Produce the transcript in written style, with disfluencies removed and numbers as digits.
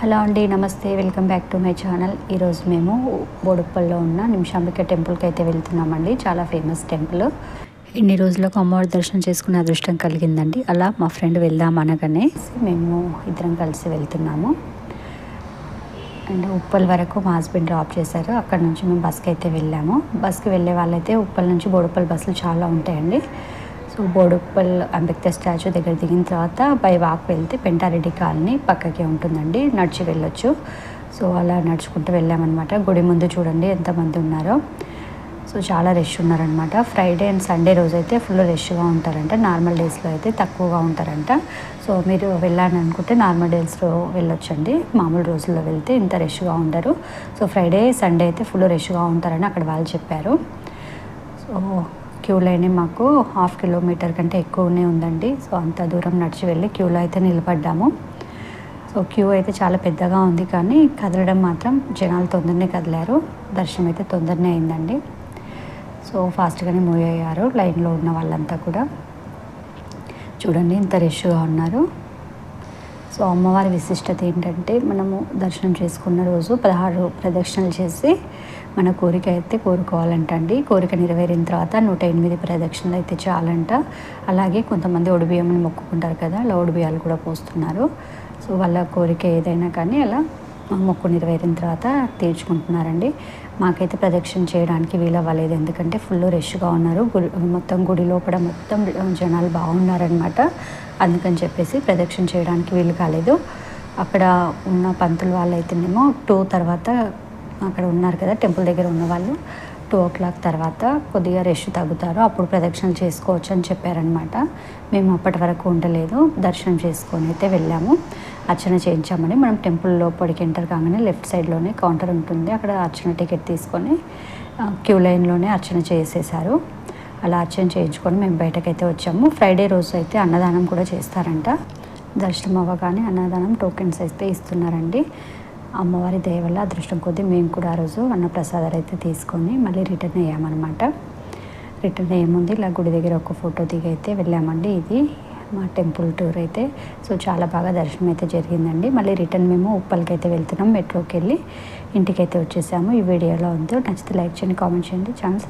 Hello అండి, నమస్తే. Welcome back to my channel. ఈరోజు మేము బోడుప్పల్లో ఉన్న నిమిషాంబిక టెంపుల్కి అయితే వెళ్తున్నామండి. చాలా ఫేమస్ టెంపుల్. ఇన్ని రోజులకు అమ్మవారి దర్శనం చేసుకునే అదృష్టం కలిగిందండి. అలా మా ఫ్రెండ్ వెళ్దాం అనగానే మేము ఇద్దరం కలిసి వెళ్తున్నాము. అండ్ ఉప్పల్ వరకు మా హస్బెండ్ డ్రాప్ చేశారు. అక్కడ నుంచి మేము బస్కి అయితే వెళ్ళాము. బస్కి వెళ్ళే వాళ్ళైతే ఉప్పల్ నుంచి బోడుప్పల్ బస్సులు చాలా ఉంటాయండి. సో బోడుప్పల్ అంబేద్కర్ స్టాచ్యూ దగ్గర దిగిన తర్వాత బై వాక్ వెళ్తే పెంటారెడ్డి కాలనీ పక్కకే ఉంటుందండి, నడిచి వెళ్ళొచ్చు. సో అలా నడుచుకుంటూ వెళ్ళామన్నమాట. గుడి ముందు చూడండి ఎంతమంది ఉన్నారో. సో చాలా రష్ ఉన్నారనమాట. ఫ్రైడే అండ్ సండే రోజు అయితే ఫుల్ రష్గా ఉంటారంట. నార్మల్ డేస్లో అయితే తక్కువగా ఉంటారంట. సో మీరు వెళ్ళాలని అనుకుంటే నార్మల్ డేస్లో వెళ్ళొచ్చండి. మామూలు రోజుల్లో వెళ్తే ఇంత రష్గా ఉండరు. సో ఫ్రైడే సండే అయితే ఫుల్ రష్గా ఉంటారని అక్కడ వాళ్ళు చెప్పారు. సో క్యూ లైన్ మాకు 1/2 కిలోమీటర్ కంటే ఎక్కువనే ఉందండి. సో అంత దూరం నడిచి వెళ్ళి క్యూలో అయితే నిలబడ్డాము. సో క్యూ అయితే చాలా పెద్దగా ఉంది, కానీ కదలడం మాత్రం జనాలు తొందరనే కదిలారు. దర్శనం అయితే తొందరనే అయిందండి. సో ఫాస్ట్గానే మూవ్ అయ్యారు లైన్లో ఉన్న వాళ్ళంతా కూడా. చూడండి ఇంత రష్గా ఉన్నారు. సో అమ్మవారి విశిష్టత ఏంటంటే, మనము దర్శనం చేసుకున్న రోజు 16 ప్రదక్షిణలు చేసి మన కోరిక అయితే కోరుకోవాలంటండి. కోరిక నెరవేరిన తర్వాత 108 ప్రదక్షిణలు అయితే చాలంట. అలాగే కొంతమంది ఒడిబియ్యమని మొక్కుకుంటారు కదా, అలా ఒడిబియ్యాలు కూడా పోస్తున్నారు. సో వాళ్ళ కోరిక ఏదైనా కానీ అలా మొక్కు నెరవేరిన తర్వాత తీర్చుకుంటున్నారండి. మాకైతే ప్రదక్షిణ చేయడానికి వీలవ్వలేదు, ఎందుకంటే ఫుల్ రష్గా ఉన్నారు. మొత్తం గుడి లోపల మొత్తం జనాలు బాగున్నారనమాట. అందుకని చెప్పేసి ప్రదక్షిణ చేయడానికి వీలు కాలేదు. అక్కడ ఉన్న పంతులు వాళ్ళు అయితేనేమో 2 తర్వాత అక్కడ ఉన్నారు కదా టెంపుల్ దగ్గర ఉన్న వాళ్ళు, 2 o'clock తర్వాత కొద్దిగా రష్ తగ్గుతారు, అప్పుడు ప్రదక్షిణలు చేసుకోవచ్చు అని చెప్పారనమాట. మేము అప్పటి వరకు ఉండలేదు, దర్శనం చేసుకొని అయితే వెళ్ళాము. అర్చన చేయించామని మనం టెంపుల్ లోపలికి ఎంటర్ కాగానే లెఫ్ట్ సైడ్లోనే కౌంటర్ ఉంటుంది. అక్కడ అర్చన టికెట్ తీసుకొని క్యూ లైన్లోనే అర్చన చేసేసారు. అలా అర్చన చేయించుకొని మేము బయటకైతే వచ్చాము. ఫ్రైడే రోజు అయితే అన్నదానం కూడా చేస్తారంట. దర్శనం అవ్వగానే అన్నదానం టోకెన్స్ అయితే ఇస్తున్నారండి. అమ్మవారి దయ వల్ల అదృష్టం కొద్దీ మేము కూడా ఆ రోజు అన్నప్రసాదాలు అయితే తీసుకొని మళ్ళీ రిటర్న్ అయ్యామన్నమాట. రిటర్న్ అయ్యేముందు ఇలా గుడి దగ్గర ఒక ఫోటో దిగి అయితే వెళ్ళామండి. ఇది మా టెంపుల్ టూర్ అయితే. సో చాలా బాగా దర్శనం అయితే జరిగిందండి. మళ్ళీ రిటర్న్ మేము ఉప్పల్కి అయితే వెళ్తున్నాం. మెట్రోకి వెళ్ళి ఇంటికైతే వచ్చేసాము. ఈ వీడియోలో ఉందో నచ్చితే లైక్ చేయండి, కామెంట్ చేయండి, ఛానల్